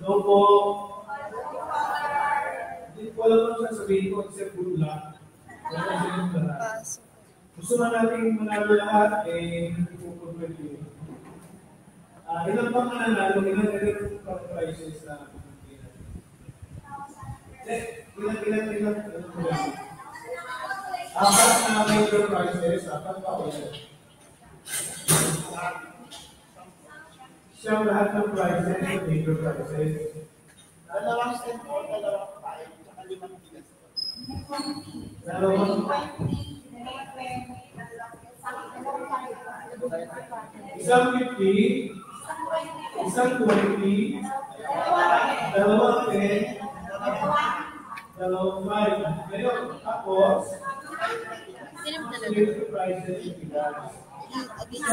Hello po. Hindi ko alam kung saan sabihin ko except good luck. Wala sa inyong lahat. Gusto na natin manalo lahat, hindi po complete yun. Ilan bang mananalo? Ilan pang prices na ilan? Apat na major prices, apat pa o isa? Siyang lahat ng prices, major prices. Dalawang cent po, dalawang pain, saka limang bigas. Isang 50, isang 20, dalawang 10, dalawang 5. Ngayon, tapos, consolation prices yung bigas.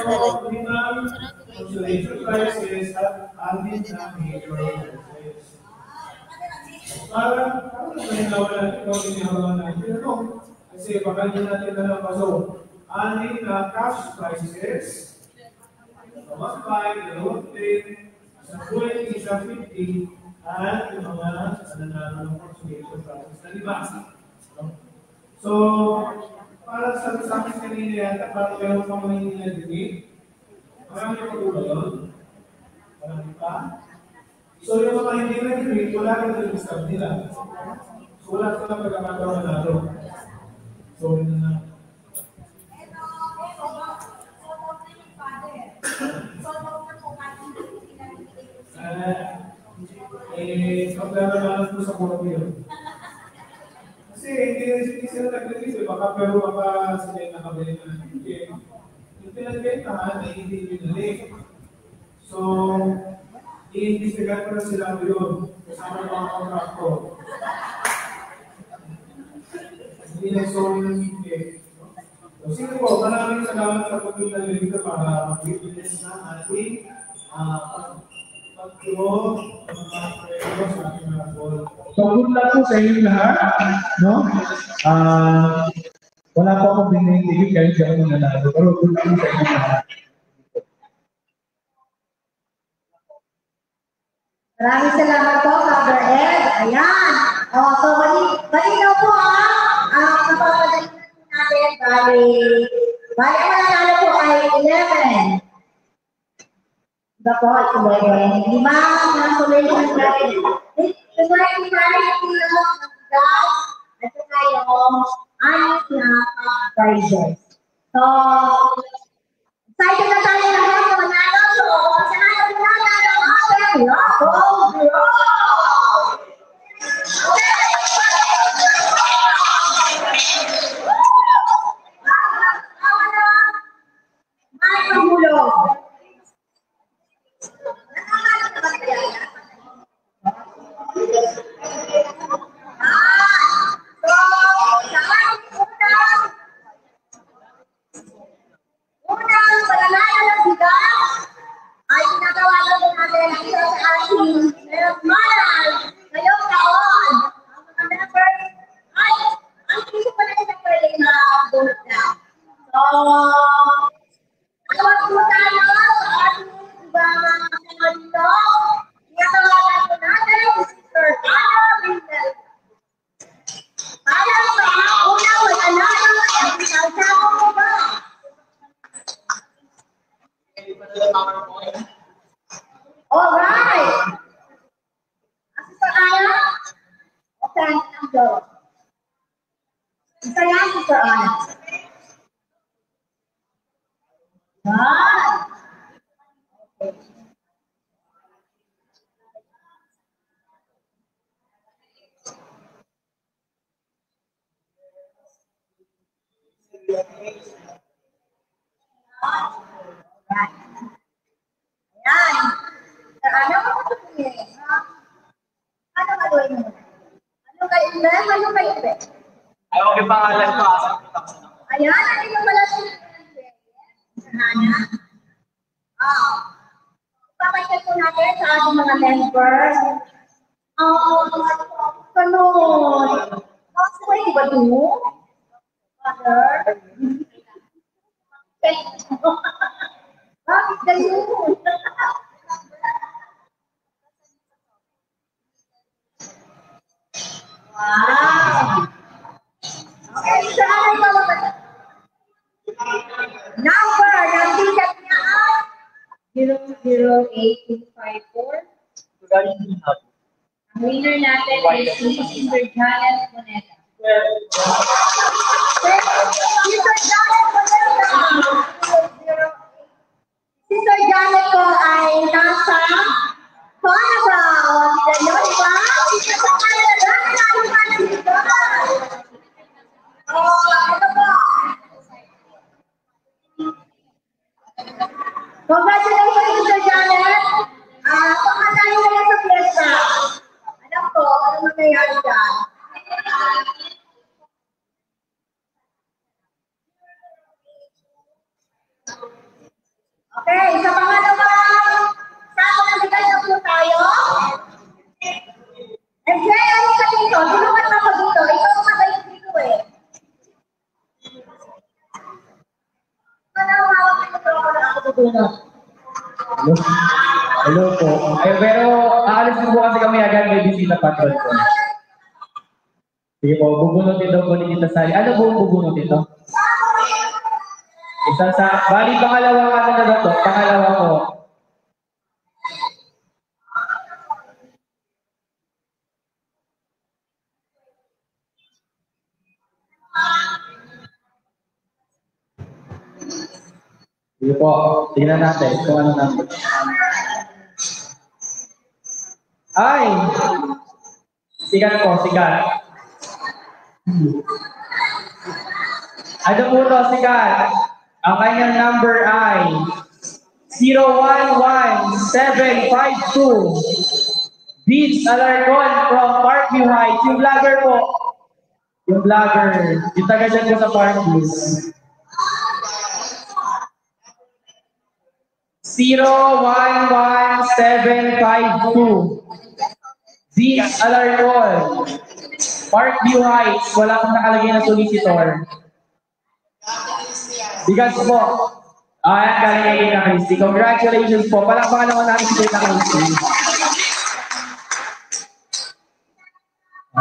So, limang consolation prices at amin na major prices. Parang malinaw natin kung inihawakan natin. Ano? Kasi baka hindi natin alam pa. So, anin na cash prices, dalawang 5, dalawang 10, isang 20, isang 50, at yung mga nanalo ng consolation prices na lima. So, parang sa akin kanina yata, parang meron pang manginginan din. Marami pa po ba yun? Marami pa? So, yung mga hindi na-grade, wala ka na discount nila. So, wala ka na pagkakataon na nato. So, yun na. Pagkakataon po sa kuha ko yun. Kasi hindi rin hindi sila nag-release, baka pero baka sila yung nakabili na ng ticket. Yung pinagbentahan ay hindi binalik. So, i-investigan ko na sila yun. Kasama ng mga kontraktor. Hindi nag-sorry ng ticket. So, sige po, maraming salamat sa pagpunta dito para mag-witness na ating pag-tuwa ng mga prego sa ating mga call. So, good luck po sa inyo lahat. No? Wala po akong binigay kahit siya akong nanalo. Pero good luck po sa inyo lahat. Maraming salamat po, Father Ed. Ayan. So, malinaw po napapadali natin. Bali, ang nanalo po ay 11. Diba po, 11. 5 na solutions natin. Ito na yung guys, at saka yung anis na prizes. So, excited na tayo lahat na manalo. So, kasanayan po natin ang ating Raffle Draw! May pangulog. Unang pananayan ng bigas ay tinatawagan po natin ang isa sa ating mahal ngayong taon. Ang mga members ay ang piso pa natin ang pwede na bunot na. So, tawag po tayo sa ating ibang mga dito. Tinatawagan po natin si Sister Anna Rindel. Para sa unang pananayan ng isang mo ba? Alright. Sister Anna, okay, ang job. Sister Anna, Sister Anna. Okay. Right. Ayan. Ano ka po ito? Ano ka doon mo? Ano kayo ba? Ano kayo ba? Ayaw ko yung pangalan ko. Ayan. Ano yung pala si Hana? Papakita po natin sa ating mga members. Kanon. Bakit ba yung iba doon? Father? Bakit ganyan? Wow! Okay, saan ay mawagad? Number ng ticket niya ay 00854. Ang winner natin ay si Sister Janet Moneta. Sister Janet Moneta! Sister Janet ko ay nasa Canada. Hindi nyo, di ba? Sa Canada, nalayo ka na dito. Ito po. Congratulations, Sister Janet. Pangalayo na lang sa fiesta. Alam ko, ano mangyayari dyan? Okay, sa pangalawang sako na bigay na po tayo. And then, ano ka dito? Tulungan mo ako dito. Ikaw ang magaling dito eh. Manawawag na ito ako na ako dito. Hello po. Pero aalis din po kasi kami agad, may bisita patrol po. Sige po, bubunutin daw po ni Tita Sally. Ano po bubunutin ito? Isang sa, bali pangalawang ano na to? Pangalawa po. Sige po, tingnan natin kung ano natin. Ay! Sikat po, sikat. Ano po to, sikat? Ang kanyang number ay 011752. Beats Alarcon from Parkview Heights. Yung vlogger po. Yung vlogger. Yung taga dyan po sa Parkview. 011752. Beats Alarcon. Parkview Heights. Wala pong nakalagay na solicitor. Bigas po. Ayan, galing kay Tita Christy. Congratulations po. Palakpakan naman natin si Tita Christy.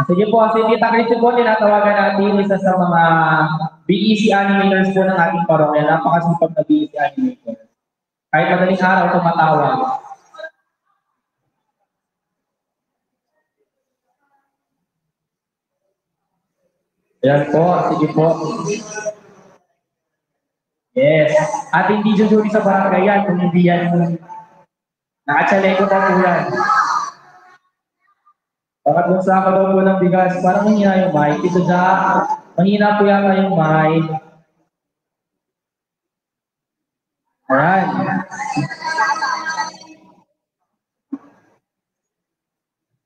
Sige po, si Tita Christy po, tinatawagan natin isa sa mga BEC animators po ng ating parokya. Napakasipag na BEC animator. Kahit madaling araw, tumatawag. Ayan po, sige po. Yes. At hindi jujuri sa barangay yan, kung hindi yan nakatsaleko pa po yan. Pagkatlong saka daw po ng bigas, parang mahina yung mic. Ito dyan, mahina po yata yung mic. Ayan.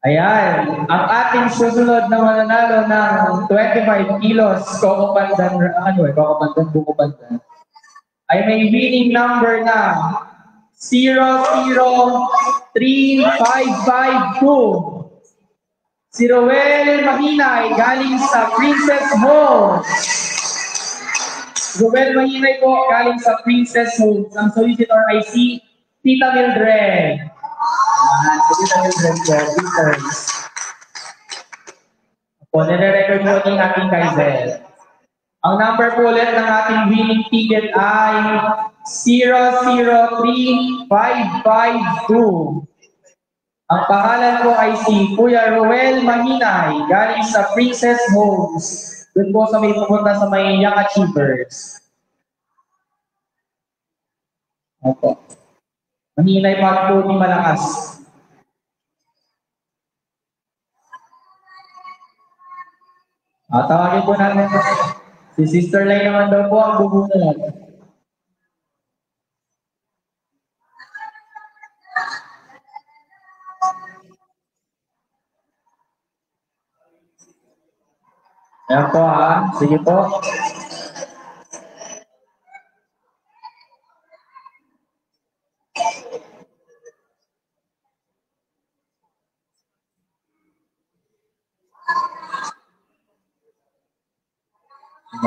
Ayan. Ang ating susunod na mananalo ng 25 kilos Coco Pandan, Coco Pandan, Buko Pandan, ay may winning number na 003552. Si Roel Mahinay galing sa Princess Home. Roel Mahinay po galing sa Princess Home. Ang solicitor ay si Tita Mildred. Si Tita Mildred po, returns. Po, nire-record po ng ating Kaiser. Ang number po ulit ng ating winning ticket ay 003552. Ang pangalan po ay si Kuya Roel Mahinay, galing sa Princess Homes. Doon po sa may pupunta sa may Young Achievers. Opo. Mahinay pa po ni malakas. Tawagin po natin. Si Sister Lai naman daw po ang bubunod. Ayan po ha. Sige po.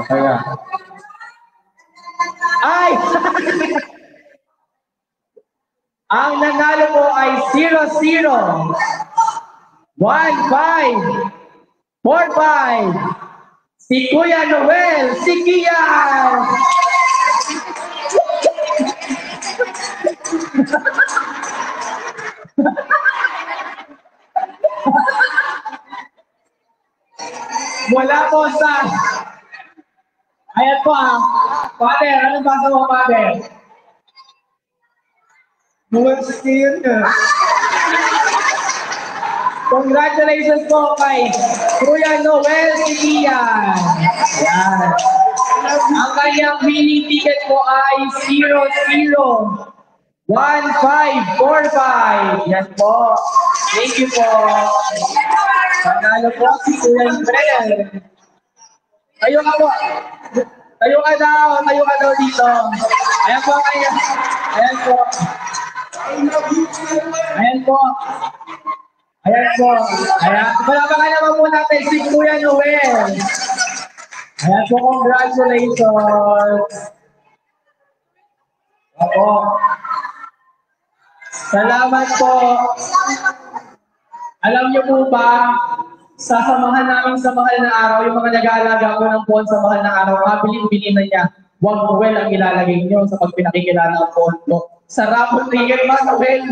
Kaya. Ay! Ang nanalo po ay 00 15 45. Si Kuya Noel Sikiyan. Mula po sa... Ayan po ah. Father, anong basa mo, Father? Noel Sikiyan ka. Congratulations po kay Kuya Noel Sikiyan. Ayan. Ang kanyang winning ticket po ay 001545. Yan po. Thank you po. Panalo po si Kuya Noel. Tayo ka po. Tayo ka daw dito. Ayan po kaya. Ayan po. Ayan po. Ayan po. Ayan. Palapakan naman po natin si Kuya Noel. Ayan po, congratulations. Opo. Salamat po. Alam niyo po ba, sasamahan namin sa mahal na araw, yung mga nag-aalaga po ng phone sa mahal na araw, kabilin-bilin na niya, huwag Noel ang ilalagay niyo sa pagpinakikilala ng phone ko. Sa rapot ticket ba, Noel?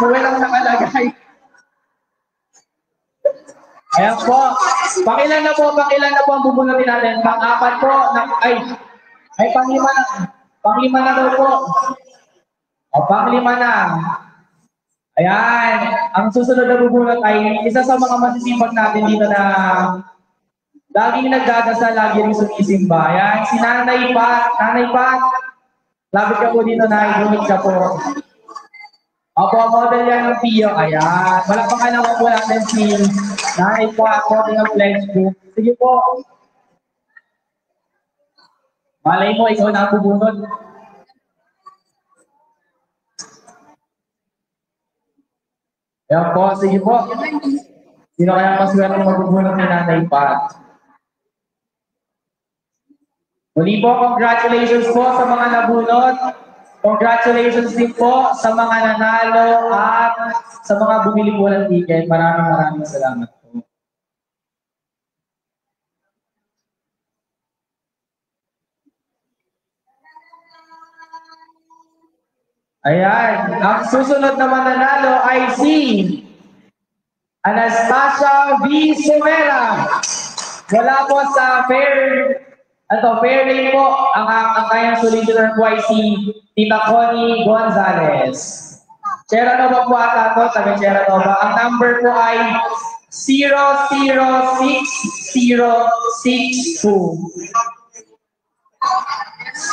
Noel ang nakalagay. Ayan po. Pakilan na po ang bubunutin natin. Pang-apat po, panglima na. Panglima na daw po. O, panglima na. Ayan. Ang susunod na bubunot ay isa sa mga masisipag natin dito na Laging nagdadasal, lagi rin sumisimba. Ayan, si Nanay Pat. Nanay Pat, lapit ka po dito na, igunit ka po. Opo, model yan ng Pio. Ayan, malakpakan naman po natin si Nanay Pat, model ng pledge book. Sige po. Malay mo, ikaw na ang bubunod. Ayan po, sige po. Sino kaya maswerte magbubunod ni Nanay Pat? Muli po, congratulations po sa mga nabunod. Congratulations din po sa mga nanalo at sa mga bumili po ng ticket. Maraming salamat po. Ayan, ang susunod na mananalo ay si Anastasia V. Sumera. Wala po sa fair lane po. Ang kanyang solicitor po ay si Tita Connie Gonzalez. Sierra Nova po ata po, taga Sierra Nova. Ang number po ay 006062.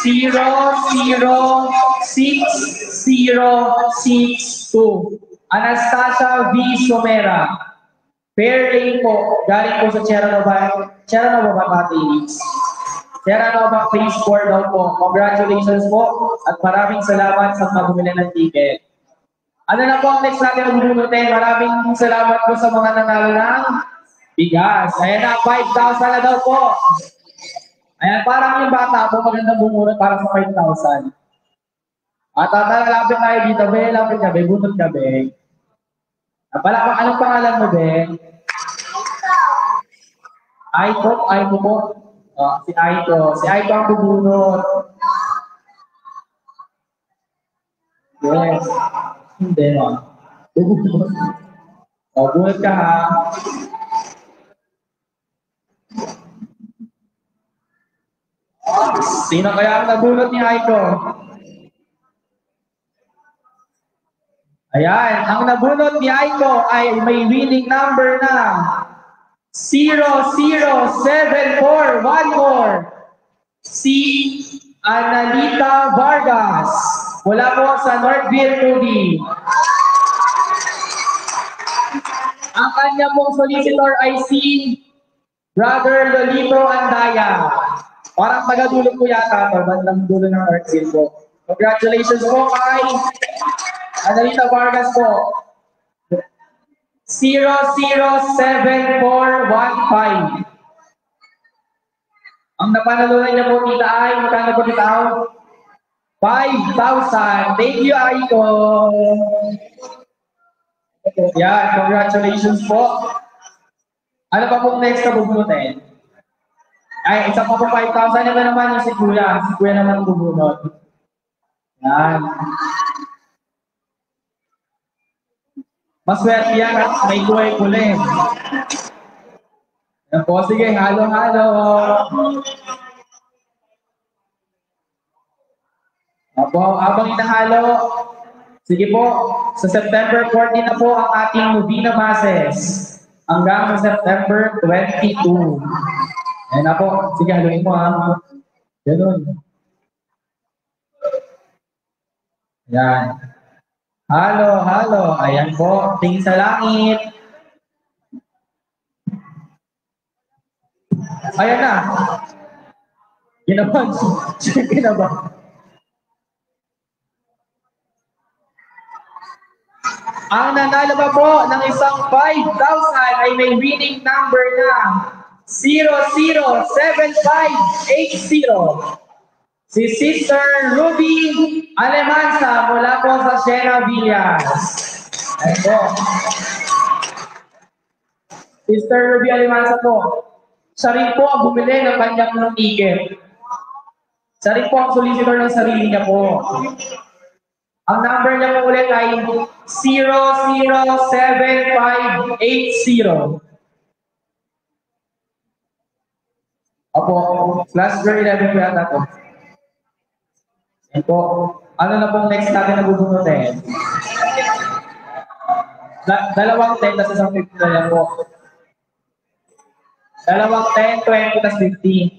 006062. Anastasia V. Sumera. Fair lane po. Galing po sa Sierra Nova. Sierra Nova ba pati? Sierra Nova Phase 4 daw po. Congratulations po at maraming salamat sa pagmumili ng ticket. Ano na po ang next natin na bubunutin? Maraming salamat po sa mga nanalo ng bigas. Ayan na, 5,000 na daw po. Ayan, parang yung bata po magandang bumunot para sa 5,000. At lapit tayo dito, be. Lapit ka, be. Bunot ka, be. Anong pangalan mo, be? Aiko po. Si Aiko. Si Aiko ang bubunot. Yes. Hindi, no? Bubunot. Bunot ka, ha? Sino kaya ang nabunot ni Aiko? Ayan, ang nabunot ni Aiko ay may winning number na 007414. Si Analita Vargas. Mula po sa Northville, Ruby. Ang kanya pong solicitor ay si Brother Lolito Andaya. Parang taga-dulo po yata ito. Bandang dulo ng Northville po. Congratulations po kay Analita Vargas po. 007415. Ang napanalunan niya po tita ay, magkano po tita ay? 5,000. Thank you, Aiko. Yan, congratulations po. Ano pa pong next na bubunutin? Ay, isa pa po 5,000. Ito naman yung si Kuya. Si Kuya naman bubunot. Yan. Maswerte yan at may kulay-kulay. Yan po, sige, halo-halo. Apo, abang inahalo. Sige po, sa September 14 na po ang ating Novena Masses. Hanggang sa September 22. Ayan na po, sige, haluin mo ha. Ganun. Yan. Halo, halo. Ayan po. Tingin sa langit. Ayan na. Ginawa. Ginawa. Ang nanalo pa po ng isang 5,000 ay may winning number na 007580. Si Sister Ruby Alemanza mula po sa Siena Villas. Ayan po. Sister Ruby Alemanza po. Siya rin po ang bumili ng kanyang ticket. Siya rin po ang solicitor ng sarili niya po. Ang number niya po ulit ay 007580. Opo, class grade 11 po yata po. Ito, ano na pong next natin na bubunutin? Dalawang 10 sa isang 50 na yan po. Dalawang 10, 20, tas 50.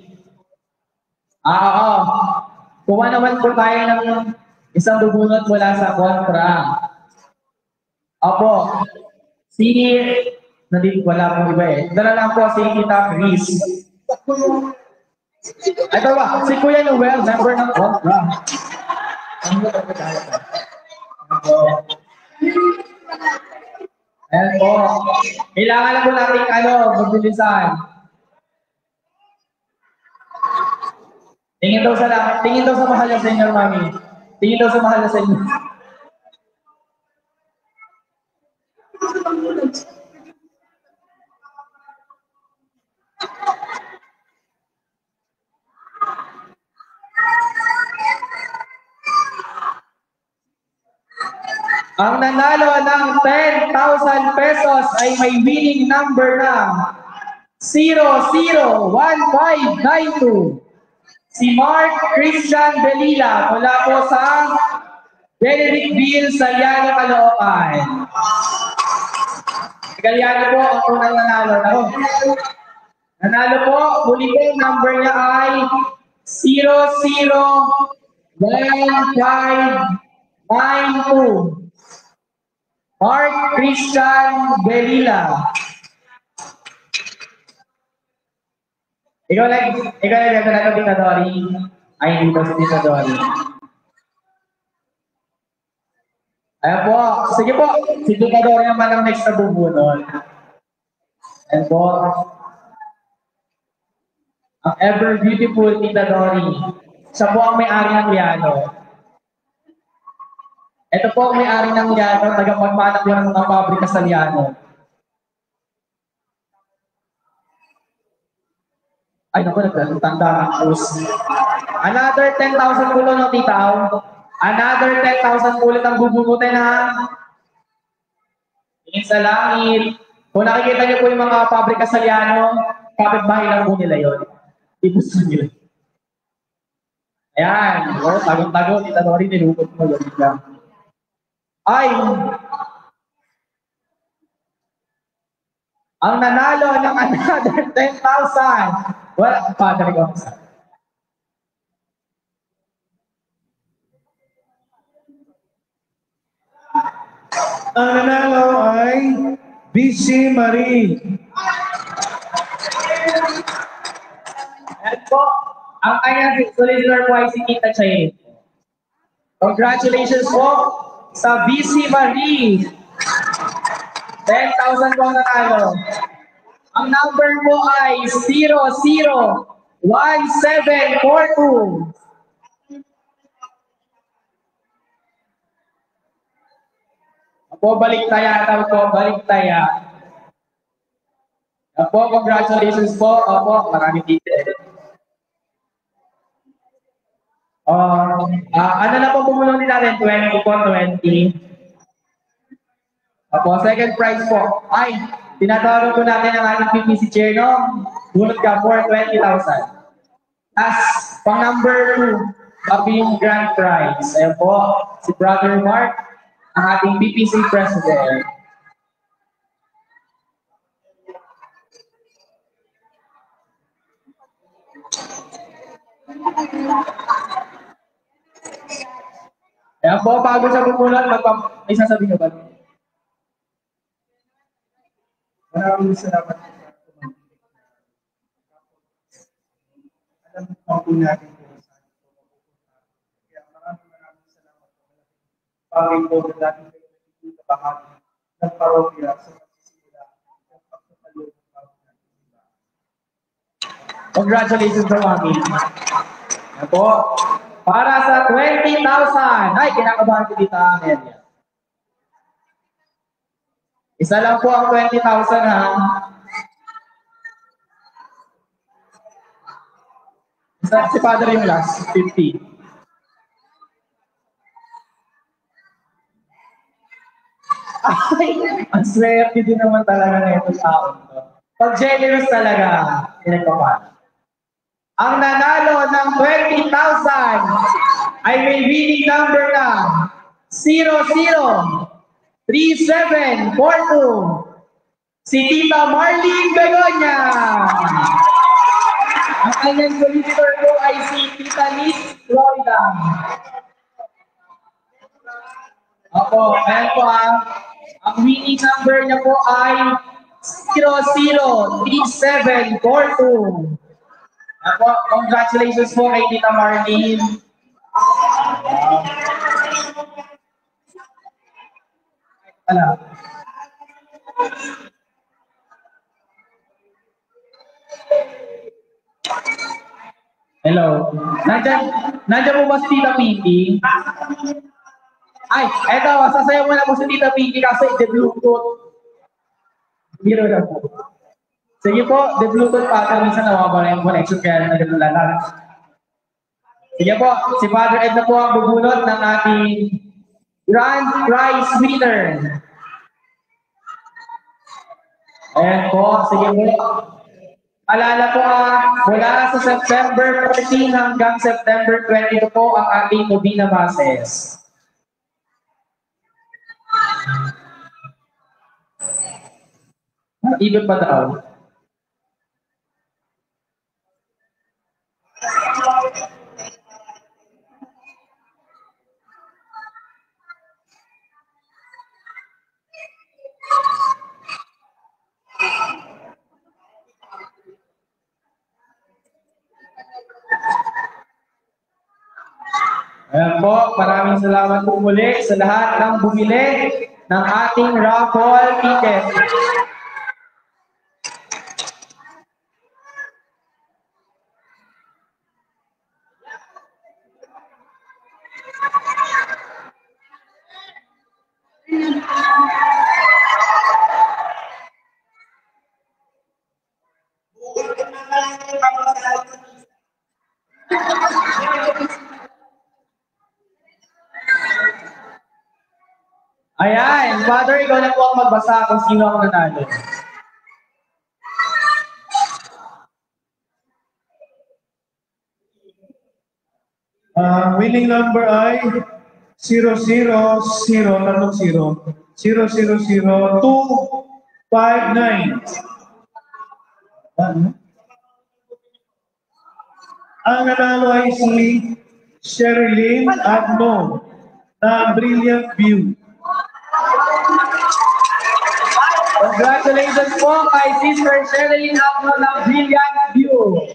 Oo. Kuha naman po tayo ng isang bubunot mula sa kontra. Opo. Nandito wala pong iba eh. Dala lang po si Tita Chris. Ito ba? Si Kuya Noel, member ng kontra. Ayan po. Kailangan na po natin magbilisan. Tingin daw sa mahal na senior, mami. Tingin daw sa mahal na senior. Ang nanalo ng 10,000 pesos ay may winning number na 001592. Si Mark Christian Belila mula po sa Benedictville, Saliano, Caloocan. Galiano po ang unang nanalo. Nanalo po, muli po number niya ay 001592. Mark Christian Belila. Ikaw lang gagawin Tita Dory. Ay, hindi ba si Tita Dory? Ayan po. Sige po. Si Tita Dory naman ang next na bubunod. Ayan po. Ang ever beautiful Tita Dory. Siya po ang may-ari ng Liano. Ito po ang may-ari ng Liano. Tagapagmanap po ng mga pabrika sa Liano. Ay, naku, nagtanda ng shoes. Another 10,000 ulo ng titaw. Another 10,000 ulit ang bubunutin ha. Tingin sa langit. Kung nakikita niyo po yung mga pabrika sa Liano, kapitbahay lang po nila yun. Ipusto nila. Ayan. O, tagong-tago. Tita Dory, nilukot mo yun. Ay! Ang nanalo ng another 10,000. Wala, Padre Gonza. Ang nanalo ay BC Marie. At po, ang kanyang solicitor po ay si Tita Chay. Congratulations po sa BC Marie. 10,000 po ang nanalo. Ang number mo ay 001742. Apo, balik taya. Apo, congratulations po. Apo, maraming dito. Ano na po bumulong din natin? 20 po, 20. Apo, second prize po. Ay, tinatawag po natin ang ating PPC chair, no? Bunot ka for 20,000. As pang number 2, copy yung grand prize. Ayan po, si Brother Mark, ang ating PPC president. Ayan po, bago siya bumulot, may sasabihin ba? Maraming salamat. Alam po natin po sa kaya maraming salamat po. Bagay po na dating kayo bahagi ng parokya sa pagsisimula ng pagpapaloob ng parokya. Congratulations sa mami. Ayan po, para sa 20,000. Ay, kinakabahan ko dito ang area. Isa lang po ang 20,000 ha. Isa si Padre yung last, 50. Ay, ang swerte din naman talaga na ito sa akin. Pag generous talaga, pinagpapahan. Ang nanalo ng 20,000 ay may winning number na 003742. si Tita Marlene Begonia. Ang kanyang solicitor po ay si Tita Liz Florida. Opo, ayan po ang winning number niya po ay 003742. Opo, congratulations po kay Tita Marlene. Hello. Nandiyan po ba si Tita Pinky? Ay, eto, sasayaw mo na po si Tita Pinky kasi de-Bluetooth. Biro na po. Sige po, de-Bluetooth pa. Minsan nawawala yung connection kaya naglalala. Sige po, si Father Ed na po ang bubunot ng ating grand prize winner. Ayan po, sige po. Alala po mula sa September 14 hanggang September 22 po ang ating Novena Masses. Ikot pa daw. Ayan po, maraming salamat po muli sa lahat ng bumili ng ating raffle ticket. Ayan, Father, ikaw na po ang magbasa kung sino ang nanalo. Winning number ay 0000259. Ang nanalo ay si Sherilyn Agno na Brilliant View. Congratulations po kay Sister Sherilyn Agno ng Brilliant View.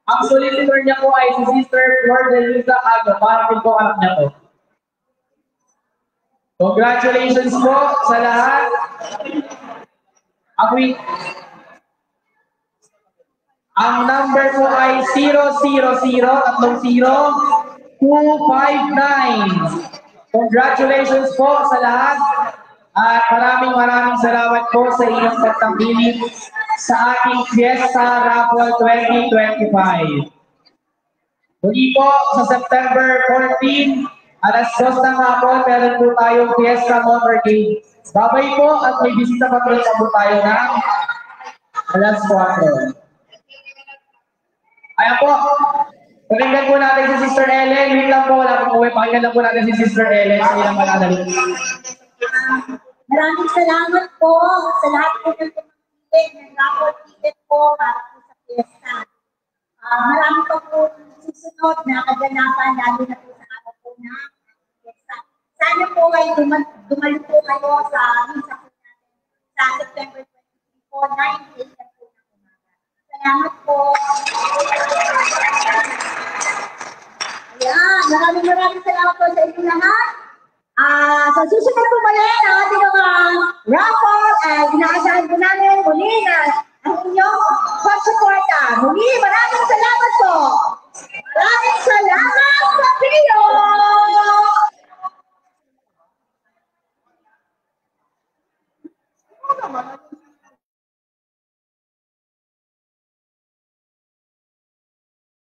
Ang solicitor niya po ay si Sister Flor de Luisa Agno. Para po anak niya po. Congratulations po sa lahat. Ang number po ay 000-259. Congratulations po sa lahat. At maraming salamat po sa inyong pagtanggiling sa ating Fiesta Raffle 2025. Muli po sa September 14, alas 2 ng hapon, meron po tayong Fiesta Motorcade. Babay po at may bisita pa po tayo ng alas 4. Ayan po, pakinggan po natin si Sister Ellen. Wait lang po, wala pong uwi. Pakinggan lang po natin si Sister Ellen sa ilang mananali. Maraming salamat po sa lahat po ng tumangkilig ng raffle ticket po para po sa fiesta. Marami pa po susunod na kaganapan lalo na po sa araw po na fiesta. Sana po ay dumalo po kayo sa misa po natin sa September 23 po, 9 AM po na umaga. Salamat po. Ayan, maraming salamat po sa inyo lahat. Sa susunod po mali ang ating mga raffle